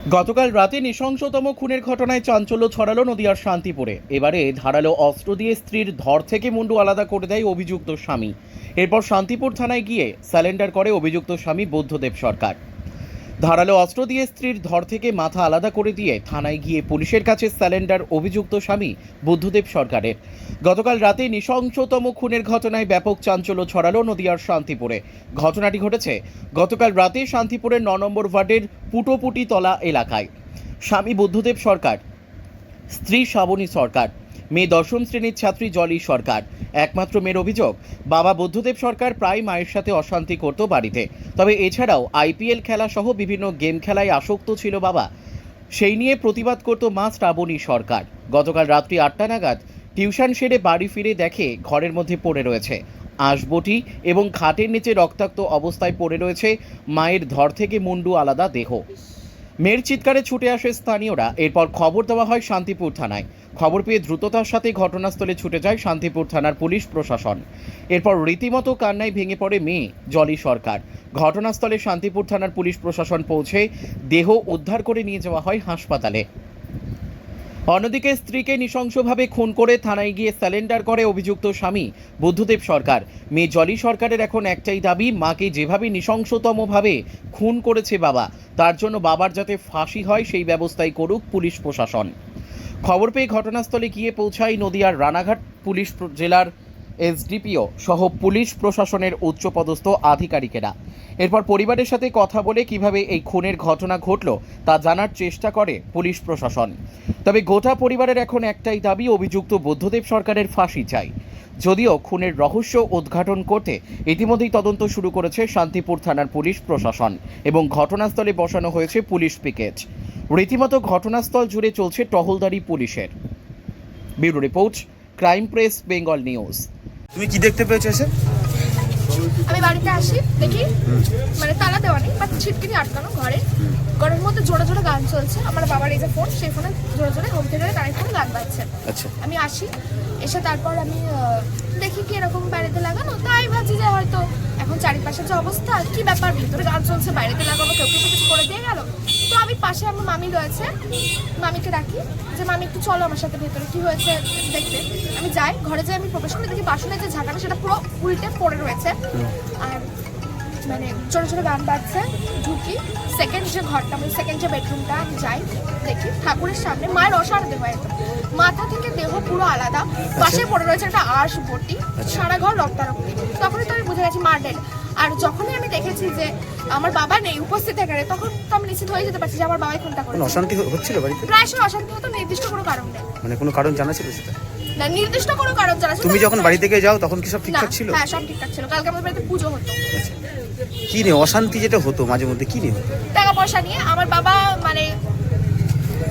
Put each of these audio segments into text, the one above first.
গতকাল রাতে নৃশংসতম খুনের ঘটনায় চাঞ্চল্য ছড়ালো নদিয়ার শান্তিপুরে। এবারে ধারালো অস্ত্র দিয়ে স্ত্রীর ধর থেকে মুন্ডু আলাদা করে দেয় অভিযুক্ত স্বামী। এরপর শান্তিপুর থানায় গিয়ে স্যালেন্ডার করে অভিযুক্ত স্বামী বুদ্ধদেব সরকার। ধারালো অস্ত্র দিয়ে স্ত্রীর ধর থেকে মাথা আলাদা করে দিয়ে থানায় গিয়ে পুলিশের কাছে স্যালেন্ডার অভিযুক্ত স্বামী বুদ্ধদেব সরকারের। গতকাল রাতে নৃশংসতম খুনের ঘটনায় ব্যাপক চাঞ্চল্য ছড়ালো নদিয়ার শান্তিপুরে। ঘটনাটি ঘটেছে গতকাল রাতে শান্তিপুরের ৯ নম্বর ওয়ার্ডের পুটোপুটি তলা এলাকায়। স্বামী বুদ্ধদেব সরকার, স্ত্রী শ্রাবণী সরকার, মেয়ে ১০ম শ্রেণীর ছাত্রী জলি সরকার। একমাত্র মেয়ের অভিযোগ, বাবা বুদ্ধদেব সরকার প্রায় মায়ের সাথে অশান্তি করত বাড়িতে। তবে এছাড়াও আইপিএল খেলা সহ বিভিন্ন গেম খেলায় আসক্ত ছিল বাবা। সেই নিয়ে প্রতিবাদ করত মা শ্রাবণী সরকার। গতকাল রাত্রি ৮টা নাগাদ টিউশন সেরে বাড়ি ফিরে দেখে ঘরের মধ্যে পড়ে রয়েছে আঁশবটি এবং খাটের নিচে রক্তাক্ত অবস্থায় পড়ে রয়েছে মায়ের ধর থেকে মুন্ডু আলাদা দেহ। মেয়ের চিৎকারে ছুটে আসে স্থানীয়রা। এরপর খবর দেওয়া হয় শান্তিপুর থানায়। খবর পেয়ে দ্রুততার সাথে ঘটনাস্থলে ছুটে যায় শান্তিপুর থানার পুলিশ প্রশাসন। এরপর রীতিমতো কান্নায় ভেঙে পড়ে মেয়ে জলি সরকার। ঘটনাস্থলে শান্তিপুর থানার পুলিশ প্রশাসন পৌঁছে দেহ উদ্ধার করে নিয়ে যাওয়া হয় হাসপাতালে। অন্যদিকে স্ত্রীকে নৃশংসভাবে খুন করে থানায় গিয়ে স্যালেন্ডার করে অভিযুক্ত স্বামী বুদ্ধদেব সরকার। মেয়ে জলি সরকারের এখন একটাই দাবি, মাকে যেভাবে নৃশংসতমভাবে খুন করেছে বাবা, তার জন্য বাবার যাতে ফাঁসি হয় সেই ব্যবস্থাই করুক পুলিশ প্রশাসন। খবর পেয়ে ঘটনাস্থলে গিয়ে পৌঁছায় নদিয়ার রানাঘাট পুলিশ জেলার এসডিপিও সহ পুলিশ প্রশাসনের উচ্চপদস্থ আধিকারিকেরা। এরপর পরিবারের সাথে কথা বলে কিভাবে এই খুনের ঘটনা ঘটল তা জানার চেষ্টা করে পুলিশ প্রশাসন। তবে গোটা পরিবারের এখন একটাই দাবি, অভিযুক্ত বুদ্ধদেব সরকারের ফাঁসি চাই। যদিও খুনের রহস্য উদ্ঘাটন করতে ইতিমধ্যেই তদন্ত শুরু করেছে শান্তিপুর থানার পুলিশ প্রশাসন এবং ঘটনাস্থলে বসানো হয়েছে পুলিশ পিকেট। রীতিমতো ঘটনাস্থল জুড়ে চলছে টহলদারি পুলিশের। Bureau report, crime press, Bengal news. তুমি কি দেখতে পেয়েছো এসে? আমি বাড়িতে আসি, দেখি মানে তালা দেওয়া নেই, বাট ছিটকিনি আটকানো ঘরের মধ্যে জোরে জোরে গান চলছে। আমার বাবার এই যে ফোন, সেই ফোনে জোরে জোরে হোম থিয়েটারে কানেক্ট করে গান বাজছে। আচ্ছা, আমি আসি, এসে তারপর আমি দেখি কি এরকম বাইরেতে লাগানো, তাই ভাবছি যে হয়তো এখন চারিপাশের যে অবস্থা, কি ব্যাপার, ভিতরে গান চলছে, বাইরেতে লাগানো, কেউ কিছু কিছু করে দিয়ে গেল। তো আমি পাশে আমার মামি রয়েছে, মামিকে ডাকি যে মামি একটু চলো আমার সাথে ভেতরে, কি হয়েছে দেখতে। আমি যাই, ঘরে যাই, আমি প্রবেশ করে দেখি বাসনের যে ঝাঁটাটা সেটা পুরো উল্টে পড়ে রয়েছে, আর মানে ছোটো ছোটো গান বাজছে। ঢুকি, সেকেন্ড যে ঘরটা, মানে সেকেন্ড যে বেডরুমটা, আমি যাই, দেখি ঠাকুরের সামনে মায়ের অসার দেহ, একদম মাথা থেকে দেহ পুরো আলাদা, পাশে পড়ে রয়েছে একটা আঁশবটি, সারা ঘর রক্তারক্তি। তখনই তো আমি বুঝে গেছি মা ডেড। আর যখনই আমি দেখেছি যে আমার বাবা নেই উপস্থিত এখানে, তখন তো আমি নিশ্চিত হয়ে যেতে পারছি যে আমার বাবাই খুনটা করেছে। অশান্তি হচ্ছিল বাড়িতে? প্রায় সময় অশান্তি হতো, নির্দিষ্ট কোনো কারণ নেই। মানে কোনো কারণ জানা ছিল সেটা? না, নির্দিষ্ট কোনো কারণ জানা ছিল। তুমি যখন বাড়ি থেকে যাও তখন কি সব ঠিকঠাক ছিল? হ্যাঁ, সব ঠিকঠাক ছিল। কালকে আমাদের বাড়িতে পুজো হতো। কি নিয়ে অশান্তি যেটা হতো মাঝে মধ্যে, কি নিয়ে হতো? টাকা পয়সা নিয়ে। আমার বাবা মানে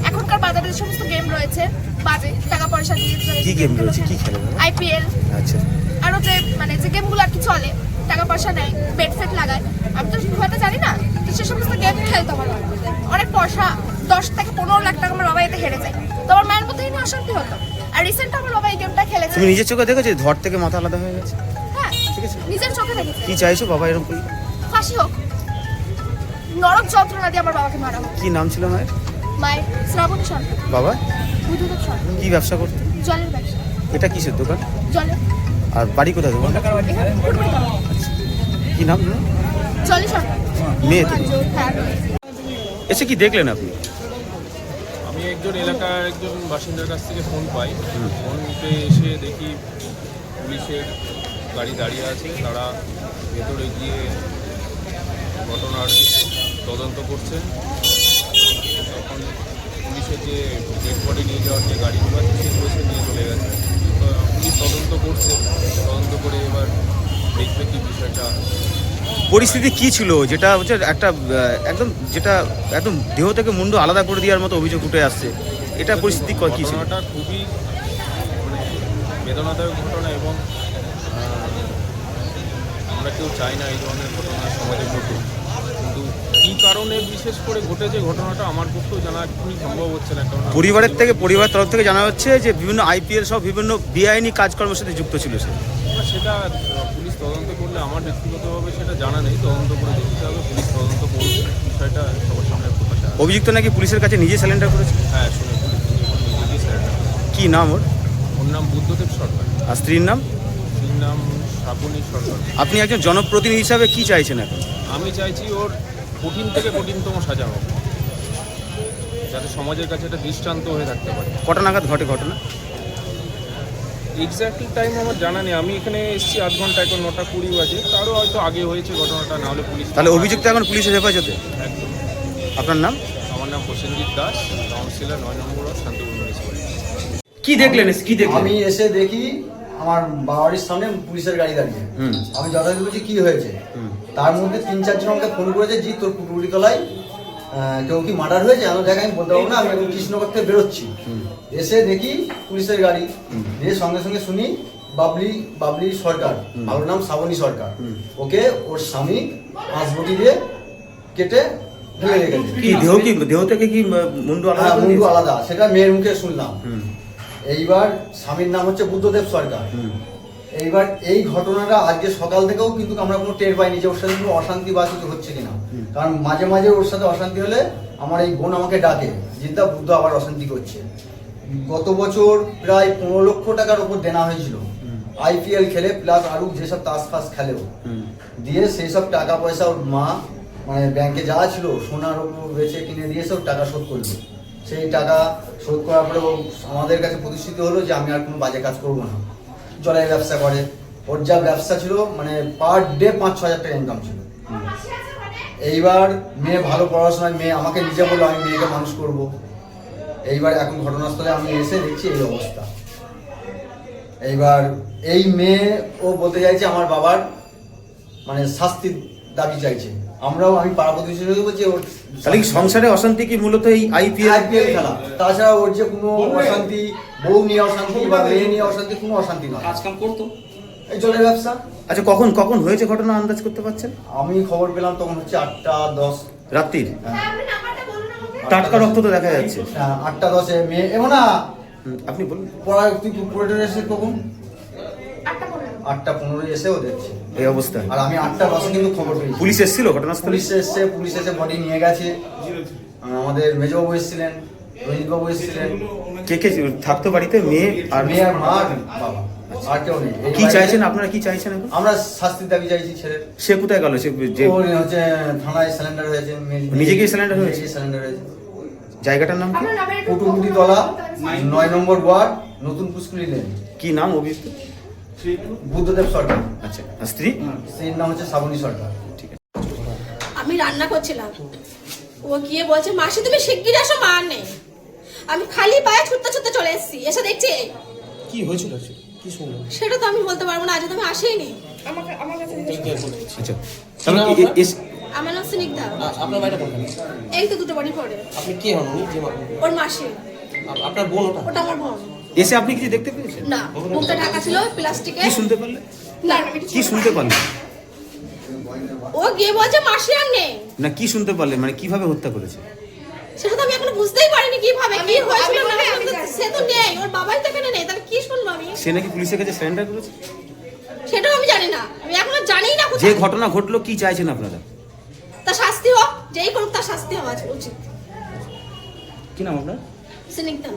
এখনকার বাজারে যে সমস্ত গেম রয়েছে, বাজে টাকা পয়সা দিয়ে। কি গেম রয়েছে, কি খেলে? আইপিএল, আচ্ছা, আরো যে মানে যে গেমগুলো আর কি চলে, টাকা পয়সা নেয়, বেড ফেট লাগায়। আমি তো হয়তো জানি না, তো সে সমস্ত গেম খেলতো আমার বাবা। অনেক পয়সা, 10 থেকে 15 লাখ টাকা আমার বাবা এতে হেরে যায়। তো আমার মায়ের মধ্যে নিয়ে অশান্তি হতো। আর রিসেন্ট আমার বাবা এই গেমটা খেলেছে। তুমি নিজের চোখে দেখেছো ধর থেকে মাথা আলাদা হয়ে গেছে? হ্যাঁ, ঠিক আছে, নিজের চোখে দেখেছি। কি চাইছো বাবা এরকম করি? ফাঁসি হোক, নরক যন্ত্রণা দিয়ে আমার বাবাকে মারা হোক। কি নাম ছিল মায়ের? মায়ের শ্রাবণী সরকার। বাবা বুদ্ধদেব সরকার। কি ব্যবসা করতো? জলের ব্যবসা। এটা কিসের দোকান? জলের। আর বাড়ি কোথায় দোকান? এখানে ফুটবল খেলা। কি নাম তোমার? জলি সরকার। মেয়ে তো? হ্যাঁ। এসে কি দেখলেন আপনি? আমি একজন এলাকার একজন বাসিন্দার কাছ থেকে ফোন পাই। ফোন পেয়ে এসে দেখি পুলিশের গাড়ি দাঁড়িয়ে আছে। তারা ভেতরে গিয়ে ঘটনার তদন্ত করছে। তখন পুলিশের যে ডেড বডি নিয়ে যাওয়ার যে গাড়িগুলো আছে সেগুলো এসে নিয়ে চলে গেছে। পুলিশ তদন্ত করছে, তদন্ত করে এবার দেখবে কি বিষয়টা। পরিস্থিতি কি ছিল যেটা হচ্ছে একটা একদম দেহ থেকে মুন্ডু আলাদা করে দেওয়ার মতো অভিযোগ উঠে আসছে, এটা পরিস্থিতি কি ছিল? ঘটনাটা খুবই মানে বেদনাদায়ক ঘটনা এবং আমরা কেউ চাই না এই ধরনের ঘটনা সমাজে ঘটুক, কিন্তু কী কারণে বিশেষ করে ঘটেছে ঘটনাটা আমার পক্ষেও জানা খুবই সম্ভব হচ্ছে না। কারণ পরিবারের তরফ থেকে জানা হচ্ছে যে বিভিন্ন আইপিএল সব বিভিন্ন বেআইনি কাজকর্মের সাথে যুক্ত ছিল সে। সেটা পুলিশ তদন্ত করলে আমার ব্যক্তিগতভাবে সেটা জানা নেই, তদন্ত করে দেখতে হবে, পুলিশ তদন্ত করবে, বিষয়টা সবার সামনে প্রকাশ আসবে। অভিযুক্ত নাকি পুলিশের কাছে নিজে স্যালেন্ডার করেছে। হ্যাঁ শুনে নিজেই স্যারেন্ডার। কি নাম ওর? ওর নাম বুদ্ধদেব সরকার, আর স্ত্রীর নাম? স্ত্রীর নাম শ্রাবণী সরকার। আপনি একজন জনপ্রতিনিধি হিসাবে কি চাইছেন এখন? আমি চাইছি ওর কঠিন থেকে কঠিনতম সাজা হোক, যাতে সমাজের কাছে একটা দৃষ্টান্ত হয়ে থাকতে পারে। কটা নাগাদ ঘটে ঘটনা? এক্স্যাক্টলি টাইম আমার জানা নেই, আমি এখানে এসেছি 8 ঘন্টা, এখন 9:20 বাজে, তারও হয়তো আগে হয়েছে ঘটনাটা, না হলে পুলিশ। তাহলে অভিযুক্ত এখন পুলিশের হেফাজতে। একদম। আপনার নাম? আমার নাম প্রসেনজিৎ দাস, কাউন্সিলর 9 নম্বর ওয়ার্ড, শান্তিপুর মিউনিসিপ্যালিটি। কি দেখলেন? কি দেখলেন? আমি এসে দেখি আমার বাড়ির সামনে পুলিশের গাড়ি দাঁড়িয়ে। আমি যথাযথ বলছি কি হয়েছে, তার মধ্যে 3-4 জন আমাকে ফোন করেছে, জি তোর পুকুরি তলায় কেউ কি মার্ডার হয়েছে, আমি জায়গায় আমি বলতে পারবো না, আমি এখন কৃষ্ণনগর থেকে বেরোচ্ছি। এসে দেখি পুলিশের গাড়ি, দিয়ে সঙ্গে সঙ্গে শুনি বাবলি সরকার, আমার নাম শ্রাবণী সরকার, ওকে ওর স্বামী হাঁসবটি দিয়ে কেটে ঢেলে রেখেছে। দেহ থেকে কি মুন্ডু আলাদা? মুন্ডু আলাদা, সেটা মেয়ের মুখে শুনলাম। এইবার স্বামীর নাম হচ্ছে বুদ্ধদেব সরকার। এইবার এই ঘটনাটা আজকে সকাল থেকেও কিন্তু আমরা কোনো টের পাইনি যে ওর সাথে কোনো অশান্তি বা কিছু হচ্ছে কিনা, কারণ মাঝে মাঝে ওর সাথে অশান্তি হলে আমার এই বোন আমাকে ডাকে, জিদ্দা বুদ্ধ আবার অশান্তি করছে। গত বছর প্রায় 15 লক্ষ টাকার উপর দেনা হয়েছিল IPL খেলে, প্লাস আরও যেসব তাস ফাস খেলেও দিয়ে সেই সব টাকা পয়সা ওর মা মানে ব্যাংকে যা ছিল সোনার উপর বেচে কিনে দিয়ে সব টাকা শোধ করলো। সেই টাকা শোধ করার পরে ও আমাদের কাছে প্রতিশ্রুতি হলো যে আমি আর কোনো বাজে কাজ করবো না, জলের ব্যবসা করে। ওর যা ব্যবসা ছিল মানে পার ডে 5-6 হাজার টাকা ইনকাম ছিল। এইবার মেয়ে ভালো পড়াশোনায়, মেয়ে আমাকে নিজে বললো আমি মেয়েকে মানুষ করব। এইবার এখন ঘটনাস্থলে আমি এসে দেখছি এই অবস্থা। এইবার এই মেয়ে ও বলতে চাইছে আমার বাবার মানে শাস্তির দাবি চাইছে। আমি পাড়া প্রতিবেশী বলছি ওর তাহলে কি সংসারে অশান্তি কি মূলত এই IPL খেলা, তাছাড়া ওর যে কোনো অশান্তি, বউ নিয়ে অশান্তি বা মেয়ে নিয়ে অশান্তি, কোনো অশান্তি নয়। কাজকাম করতো এই জলের ব্যবসা। আচ্ছা, কখন হয়েছে ঘটনা আন্দাজ করতে পারছেন? আমি খবর পেলাম তখন হচ্ছে 8:10 রাত্রির। টাটকা রক্ত তো দেখা যাচ্ছে। 8:10 মেয়ে এমন না। আপনি বলুন। পড়া তুই পড়ে এসে কখন 8:15 এসেও দেখছে এই অবস্থা। আর আমি 8:10 কিন্তু খবর পেয়েছি। পুলিশ এসেছিল ঘটনাস্থলে? পুলিশ এসে বডি নিয়ে গেছে। আমাদের মেজবাবু এসেছিলেন, রঞ্জিতবাবু এসেছিলেন। কে থাকতো বাড়িতে? মেয়ে আর মা আর বাবা, আর কেউ নেই। কি চাইছেন আপনারা? কি চাইছেন এখন? আমরা শাস্তির দাবি চাইছি ছেলের। সে কোথায় গেল? সে যে হচ্ছে থানায় স্যালেন্ডার হয়েছে। নিজেকেই স্যালেন্ডার হয়েছে? স্যালেন্ডার হয়েছে। জায়গাটার নাম কি? পুটুকুটি তলা, 9 নম্বর ওয়ার্ড, নতুন পুষ্কুলি লেন। কি নাম অভিযুক্ত? বুদ্ধদেব সরকার। আচ্ছা, আর স্ত্রী? স্ত্রীর নাম হচ্ছে শ্রাবণী সরকার। আমি রান্না করছিলাম, ও গিয়ে বলছে মাসি তুমি শিগগির আসো, মা আর নেই। আমি খালি পায়ে ছুটতে ছুটতে চলে এসেছি, এসে দেখছি কি হয়েছিল কি শুনলেন? সেটা তো আমি বলতে পারবো না, আজ তো আমি আসিনি। আচ্ছা, আমার নাম স্নিগ্ধা। আপনার বাড়িটা কোনখানে? এই তো 2 বাড়ি পরে। আপনি কে হন? উনি যে ওর মাসি। আপনার বোন? ওটা আমার বোন। এসে আপনি কিছু দেখতে পেয়েছেন? না, মুখটা ঢাকা ছিল প্লাস্টিকে। কি শুনতে পারলেন? না, কি শুনতে পারলেন? ও গিয়ে বলছে মাসি আর নেই। না, কি শুনতে পারলেন মানে কিভাবে হত্যা করেছে? সেটা তো আমি এখনো বুঝতেই পারিনি কিভাবে কি হয়েছিল না হয়েছিল। সে তো নেই, ওর বাবাই তো এখানে নেই, তাহলে কি শুনবো আমি? সে নাকি পুলিশের কাছে সারেন্ডার করেছে? সেটাও আমি জানি না, আমি এখনো জানিই না যে কোথায়। ঘটনা ঘটলো কি চাইছেন আপনারা? তার শাস্তি হোক, যেই করুক তার শাস্তি হওয়া উচিত। কি নাম আপনার? স্নিগ্ধা।